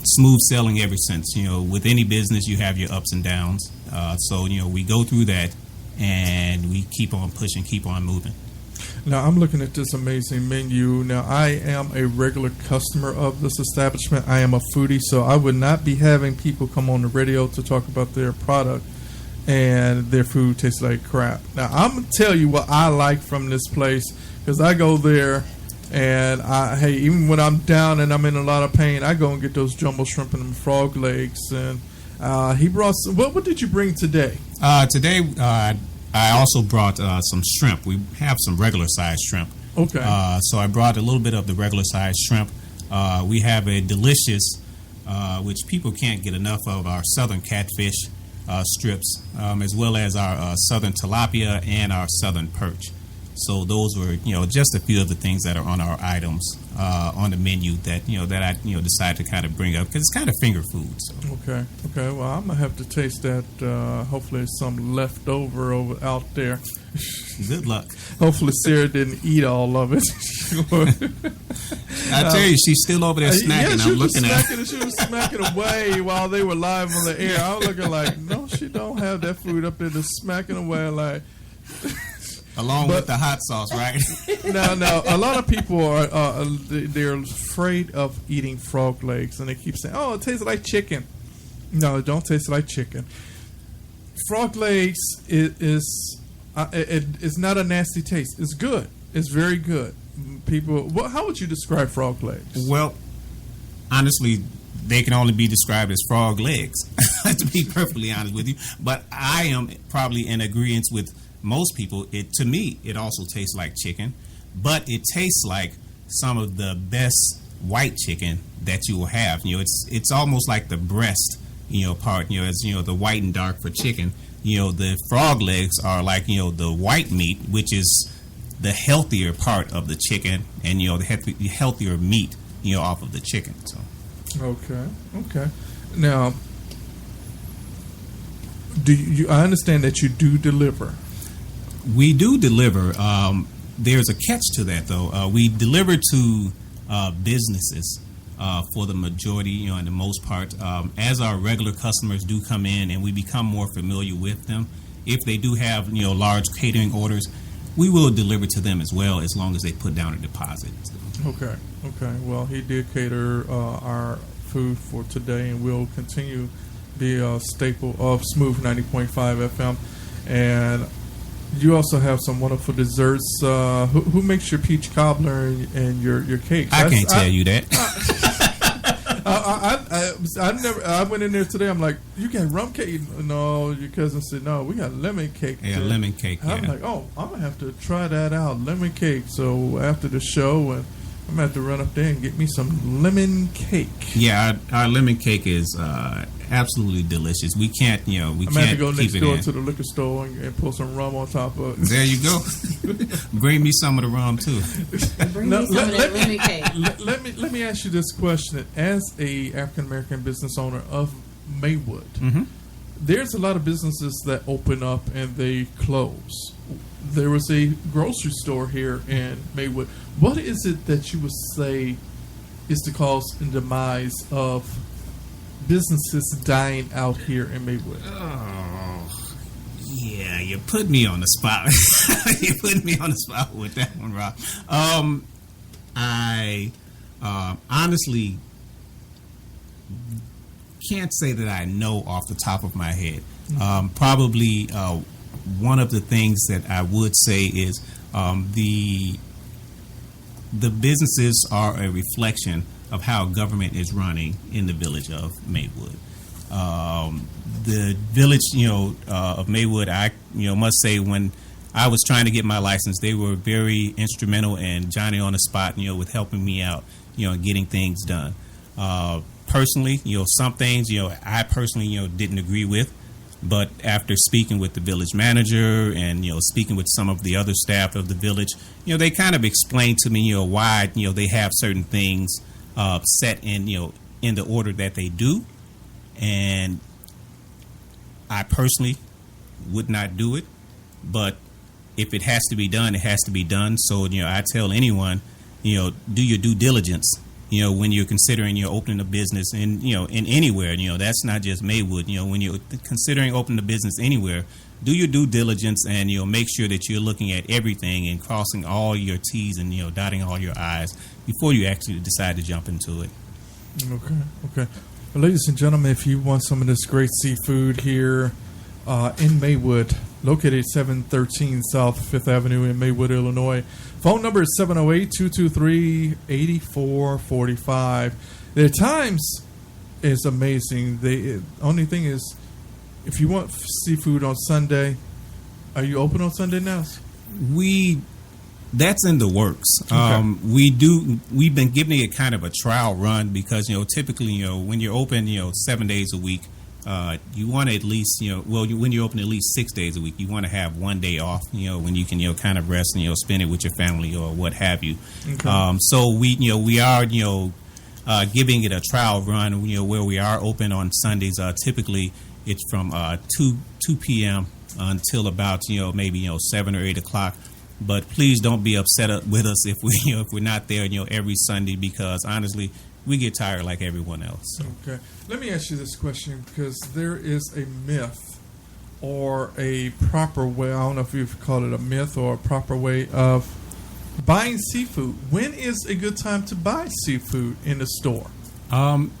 smooth sailing ever since. With any business, you have your ups and downs. So we go through that, and we keep on pushing, keep on moving. Now, I'm looking at this amazing menu. Now, I am a regular customer of this establishment. I am a foodie, so I would not be having people come on the radio to talk about their product and their food tastes like crap. Now, I'm going to tell you what I like from this place, because I go there, and even when I'm down and I'm in a lot of pain, I go and get those jumbo shrimp and them frog legs. And he brought some. What did you bring today? Today, I also brought some shrimp. We have some regular sized shrimp. Okay. So I brought a little bit of the regular sized shrimp. We have a delicious, which people can't get enough of, our southern catfish strips, as well as our southern tilapia and our southern perch. So those were, just a few of the things that are on our items on the menu that I decided to kind of bring up, because it's kind of finger food. So. Okay. Well, I'm gonna have to taste that. Hopefully, there's some left over out there. Good luck. Hopefully, Sarah didn't eat all of it. I tell you, she's still over there snacking. I'm looking at her. She was smacking away while they were live on the air. I was looking like, no, she don't have that food up there. Just smacking away like. Along with the hot sauce, right? No. A lot of people are they're afraid of eating frog legs, and they keep saying, "Oh, it tastes like chicken." No, it don't taste like chicken. Frog legs is not a nasty taste. It's good. It's very good. People, how would you describe frog legs? Well, honestly, they can only be described as frog legs, to be perfectly honest with you. But I am probably in agreement with most people. To me, it also tastes like chicken, but it tastes like some of the best white chicken that you will have. It's almost like the breast, part. As the white and dark for chicken. The frog legs are like the white meat, which is the healthier part of the chicken, and the healthier meat off of the chicken. So. Okay. Now, I understand that you do deliver. We do deliver. There's a catch to that, though. We deliver to businesses for the majority, and the most part. As our regular customers do come in and we become more familiar with them, if they do have large catering orders, we will deliver to them as well, as long as they put down a deposit. Okay. Well, he did cater our food for today, and will continue to be a staple of Smooth 90.5 FM. And you also have some wonderful desserts. Who makes your peach cobbler and your cakes? I can't tell you that. I went in there today. I'm like, you got rum cake? No, your cousin said, no, we got lemon cake. Yeah, lemon cake. I'm like, I'm gonna have to try that out, lemon cake. So after the show, I'm gonna have to run up there and get me some lemon cake. Yeah, our lemon cake is absolutely delicious. We can't, we can't keep it in. I'm gonna have to go next door to the liquor store and pull some rum on top of it. There you go. Bring me some of the rum too. Bring me some of that lemon cake. Let me ask you this question: as a African American business owner of Maywood, there's a lot of businesses that open up and they close. There was a grocery store here in Maywood. What is it that you would say is the cause and demise of businesses dying out here in Maywood? Oh, yeah, you put me on the spot. You put me on the spot with that one, Rob. I honestly can't say that I know off the top of my head. Probably one of the things that I would say is the businesses are a reflection of how government is running in the village of Maywood. The village, of Maywood, I, must say, when I was trying to get my license, they were very instrumental and Johnny on the spot, with helping me out, and getting things done. Personally, some things, I personally, didn't agree with. But after speaking with the village manager and, speaking with some of the other staff of the village, they kind of explained to me, why, they have certain things set in, in the order that they do. And I personally would not do it. But if it has to be done, it has to be done. So, I tell anyone, do your due diligence when you're considering opening a business in anywhere, that's not just Maywood. When you're considering opening a business anywhere, do your due diligence and make sure that you're looking at everything and crossing all your T's and dotting all your I's before you actually decide to jump into it. Okay. Well, ladies and gentlemen, if you want some of this great seafood here in Maywood, located 713 South 5th Avenue in Maywood, Illinois. Phone number is 708-223-8445. Their times is amazing. The only thing is, if you want seafood on Sunday, are you open on Sunday now? That's in the works. Okay. We've been giving it kind of a trial run because typically when you're open 7 days a week, you want to at least when you're open at least 6 days a week, you want to have 1 day off when you can kind of rest and spend it with your family or what have you. Okay. So we are giving it a trial run where we are open on Sundays. Typically it's from 2 p.m. until about maybe 7 or 8 o'clock. But please don't be upset with us if we're not there every Sunday, because honestly we get tired like everyone else. Okay. Let me ask you this question, because there is a myth or a proper way, I don't know if you've called it a myth or a proper way of buying seafood. When is a good time to buy seafood in the store?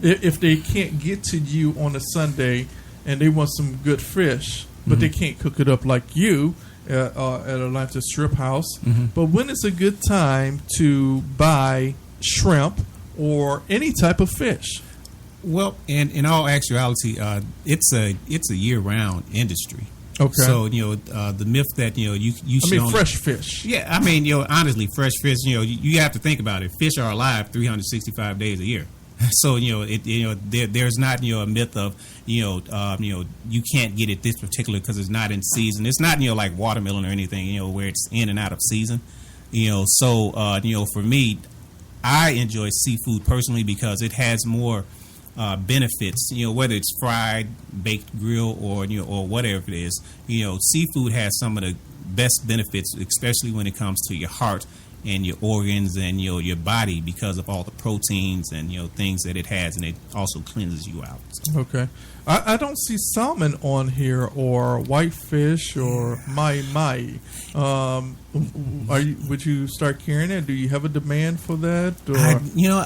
If they can't get to you on a Sunday and they want some good fish, but they can't cook it up like you at Atlantis Strip House. But when is a good time to buy shrimp or any type of fish? Well, in all actuality, it's a year-round industry. Okay. So the myth that you should only, fresh fish. Yeah, I mean honestly, fresh fish. You have to think about it. Fish are alive 365 days a year. So there's not a myth of you can't get it this particular because it's not in season. It's not like watermelon or anything where it's in and out of season. So for me, I enjoy seafood personally because it has more benefits. Whether it's fried, baked, grilled, or whatever it is. Seafood has some of the best benefits, especially when it comes to your heart and your organs and your body, because of all the proteins and things that it has, and it also cleanses you out. So. Okay, I don't see salmon on here or whitefish or mai. Would you start carrying it? Do you have a demand for that? Or?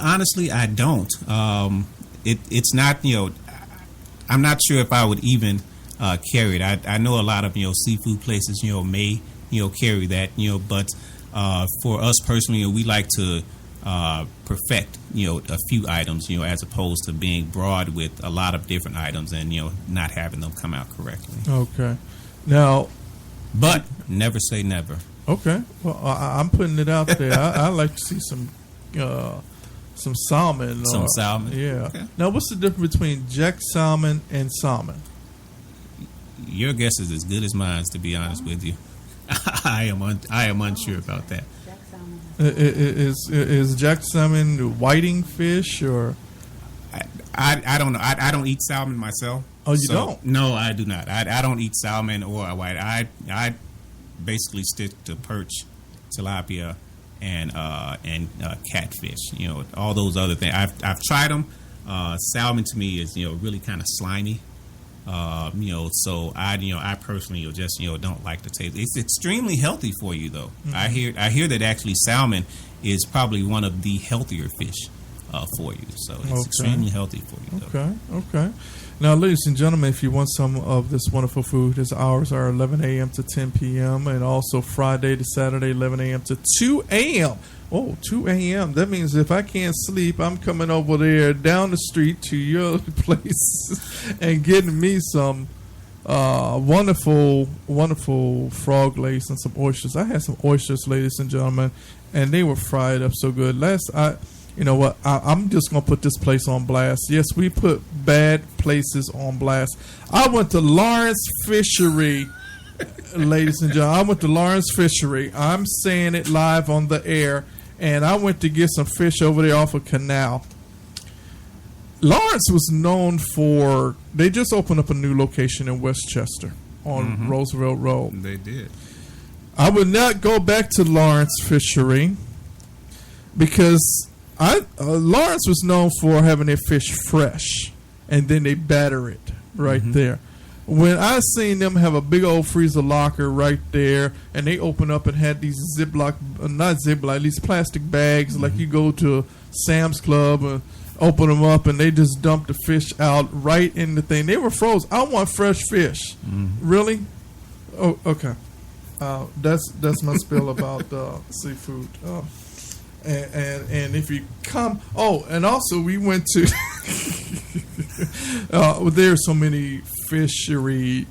Honestly, I don't. It's not. I'm not sure if I would even carry it. I know a lot of seafood places may carry that but. For us personally, we like to perfect, a few items, as opposed to being broad with a lot of different items and, not having them come out correctly. Okay. Now, but never say never. Okay. Well, I'm putting it out there. I like to see some salmon. Some salmon. Yeah. Okay. Now, what's the difference between jack salmon and salmon? Your guess is as good as mine, to be honest with you. I am unsure about that. Is jack salmon whiting fish or? I don't know. I don't eat salmon myself. Oh, you don't? No, I do not. I don't eat salmon or white. I basically stick to perch, tilapia, and catfish. All those other things. I've tried them. Salmon to me is really kind of slimy. So I personally just don't like the taste. It's extremely healthy for you though. I hear that actually salmon is probably one of the healthier fish for you. So it's extremely healthy for you though. Okay. Now, ladies and gentlemen, if you want some of this wonderful food, his hours are 11 a.m. to 10 p.m. and also Friday to Saturday, 11 a.m. to 2 a.m. Oh, 2 a.m. That means if I can't sleep, I'm coming over there down the street to your place and getting me some wonderful frog legs and some oysters. I had some oysters, ladies and gentlemen, and they were fried up so good. You know what? I'm just going to put this place on blast. Yes, we put bad places on blast. I went to Lawrence Fishery, ladies and gentlemen. I went to Lawrence Fishery. I'm saying it live on the air. And I went to get some fish over there off a canal. Lawrence was known for, they just opened up a new location in Westchester on Roosevelt Road. They did. I would not go back to Lawrence Fishery because Lawrence was known for having their fish fresh, and then they batter it right there. When I seen them have a big old freezer locker right there, and they open up and had these these plastic bags, like you go to Sam's Club and open them up, and they just dump the fish out right in the thing. They were frozen. I want fresh fish. Really? Oh, okay. That's my spill about seafood. And if you come, and also we went to. There are so many fishery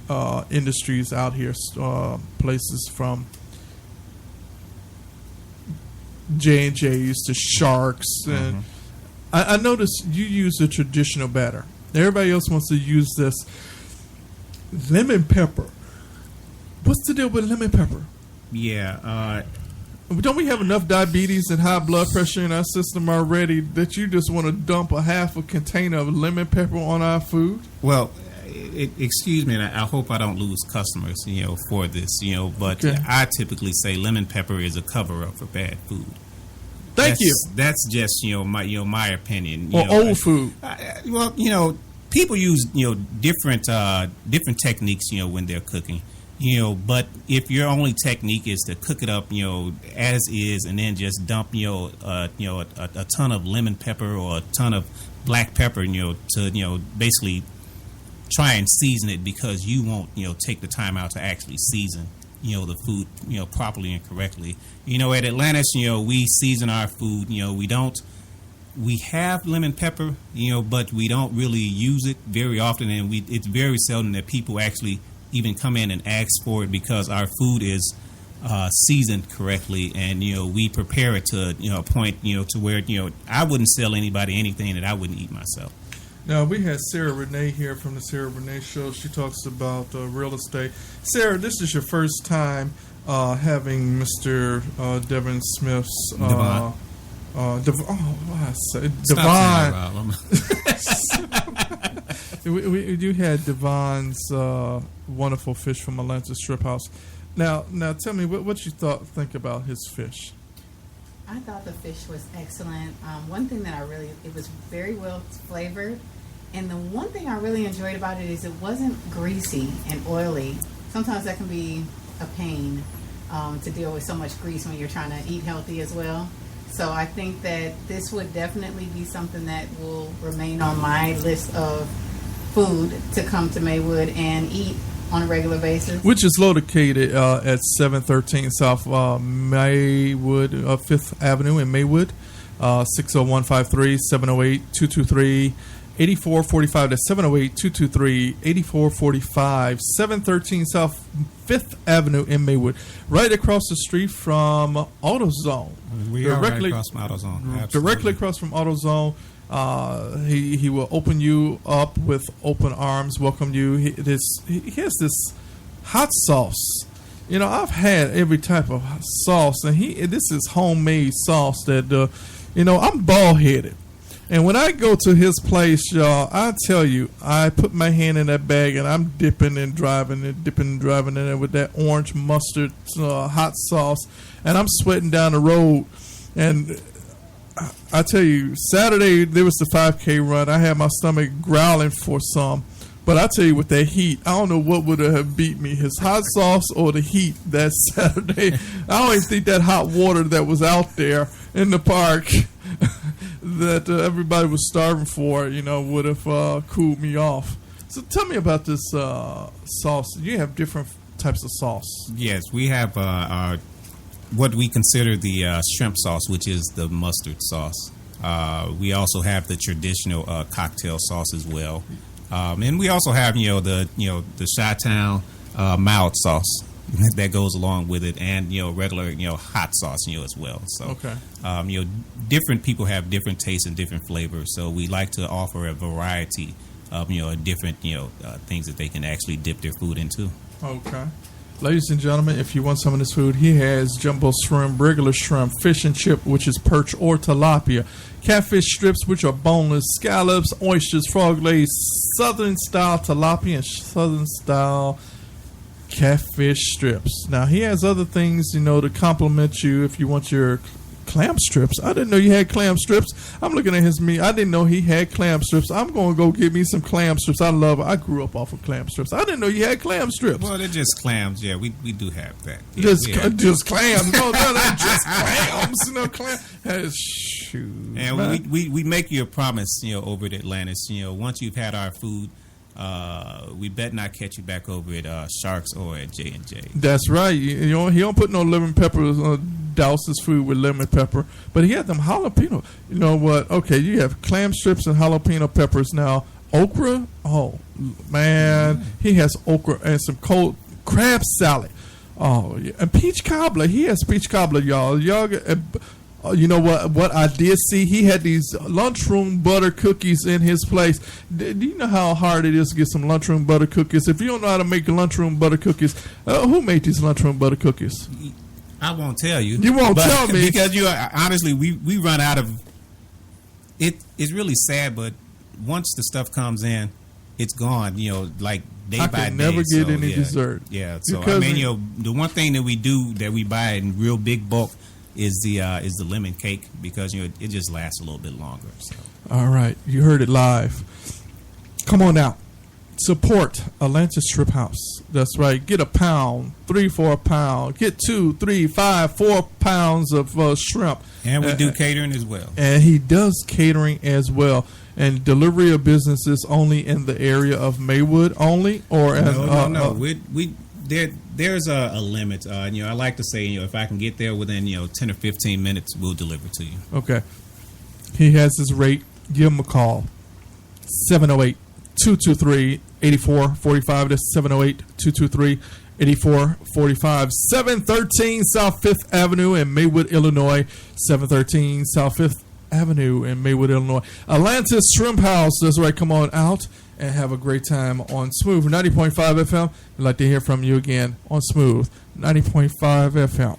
industries out here, places from J&J's to sharks, and I noticed you use the traditional batter. Everybody else wants to use this lemon pepper. What's the deal with lemon pepper? Yeah. Don't we have enough diabetes and high blood pressure in our system already that you just want to dump a half a container of lemon pepper on our food? Well, excuse me, and I hope I don't lose customers, for this, but I typically say lemon pepper is a cover-up for bad food. Thank you. That's just, my opinion. Or old food. People use, different techniques, when they're cooking. But if your only technique is to cook it up, as is, and then just dump, a ton of lemon pepper or a ton of black pepper, to, basically try and season it because you won't, take the time out to actually season, the food, properly and correctly. At Atlantis, we season our food, we have lemon pepper, but we don't really use it very often, and it's very seldom that people actually even come in and ask for it because our food is seasoned correctly, and we prepare it to a point to where I wouldn't sell anybody anything that I wouldn't eat myself. Now we had Sarah Renee here from the Sarah Renee Show. She talks about real estate. Sarah, this is your first time having Mr. Dvoon Smith's Dvoon. You had Dvoon's wonderful fish from Atlantis Strip House. Now, tell me what you think about his fish. I thought the fish was excellent. One thing that it was very well flavored, and the one thing I really enjoyed about it is it wasn't greasy and oily. Sometimes that can be a pain to deal with so much grease when you're trying to eat healthy as well. So I think that this would definitely be something that will remain on my list of food to come to Maywood and eat on a regular basis. Which is located at 713 South Maywood, 5th Avenue in Maywood, 60153-708-223. 8445. That's 708-223-8445. 713 South 5th Avenue in Maywood. Right across the street from AutoZone. We are right across from AutoZone. Absolutely. Directly across from AutoZone. He will open you up with open arms, welcome you. He has this hot sauce. I've had every type of sauce, and this is homemade sauce that, I'm bald-headed. And when I go to his place, y'all, I tell you, I put my hand in that bag and I'm dipping and driving in it with that orange mustard hot sauce, and I'm sweating down the road. And I tell you, Saturday there was the 5K run. I had my stomach growling for some. But I tell you, with that heat, I don't know what would have beat me, his hot sauce or the heat that Saturday. I don't even think that hot water that was out there in the park that everybody was starving for, would have cooled me off. So tell me about this sauce. You have different types of sauce. Yes, we have what we consider the shrimp sauce, which is the mustard sauce. We also have the traditional cocktail sauce as well. And we also have, the Chi-Town mild sauce that goes along with it, and regular hot sauce as well. So okay. Different people have different tastes and different flavors, so we like to offer a variety of different things that they can actually dip their food into. Okay. Ladies and gentlemen, if you want some of this food, he has jumbo shrimp, regular shrimp, fish and chip, which is perch or tilapia, catfish strips, which are boneless, scallops, oysters, frog legs, southern style tilapia, and southern style catfish strips. Now, he has other things, to complement you if you want your clam strips. I didn't know you had clam strips. I'm looking at his meat. I didn't know he had clam strips. I'm going to go get me some clam strips. I love it. I grew up off of clam strips. I didn't know you had clam strips. Well, they're just clams. Yeah, we do have that. Yeah, just clams. No, they're just clams. No clam. Shoot. And we make you a promise, over at Atlantis. Once you've had our food, we bet not catch you back over at Sharks or at J&J. That's right. He don't put no lemon peppers douse his food with lemon pepper, but he had them jalapeno. You know what? Okay, you have clam strips and jalapeno peppers. Now okra. Oh man, he has okra and some cold crab salad. Oh yeah, and peach cobbler. He has peach cobbler, y'all. You know what I did see? He had these lunchroom butter cookies in his place. Do you know how hard it is to get some lunchroom butter cookies? If you don't know how to make lunchroom butter cookies, who made these lunchroom butter cookies? I won't tell you. You won't tell me because honestly, we run out of it. It's really sad, but once the stuff comes in, it's gone. Like day by day. I can never get any dessert. Yeah. So because the one thing that we do that we buy in real big bulk is the lemon cake because it just lasts a little bit longer. So. All right, you heard it live. Come on out. Support Atlantis Strip House. That's right. Get a pound, 3 for a pound. Get 2, 3, 5, 4 pounds of shrimp. And we do catering as well. And he does catering as well. And delivery of businesses only in the area of Maywood only, or no. There's a limit. I like to say, if I can get there within 10 or 15 minutes, we'll deliver to you. Okay. He has his rate. Give him a call. 708-223-8445. That's 708-223-8445. 713 South 5th Avenue in Maywood, Illinois. 713 South 5th Avenue in Maywood, Illinois. Atlantis Shrimp House. That's right. Come on out and have a great time on Smooth 90.5 FM. I'd like to hear from you again on Smooth 90.5 FM.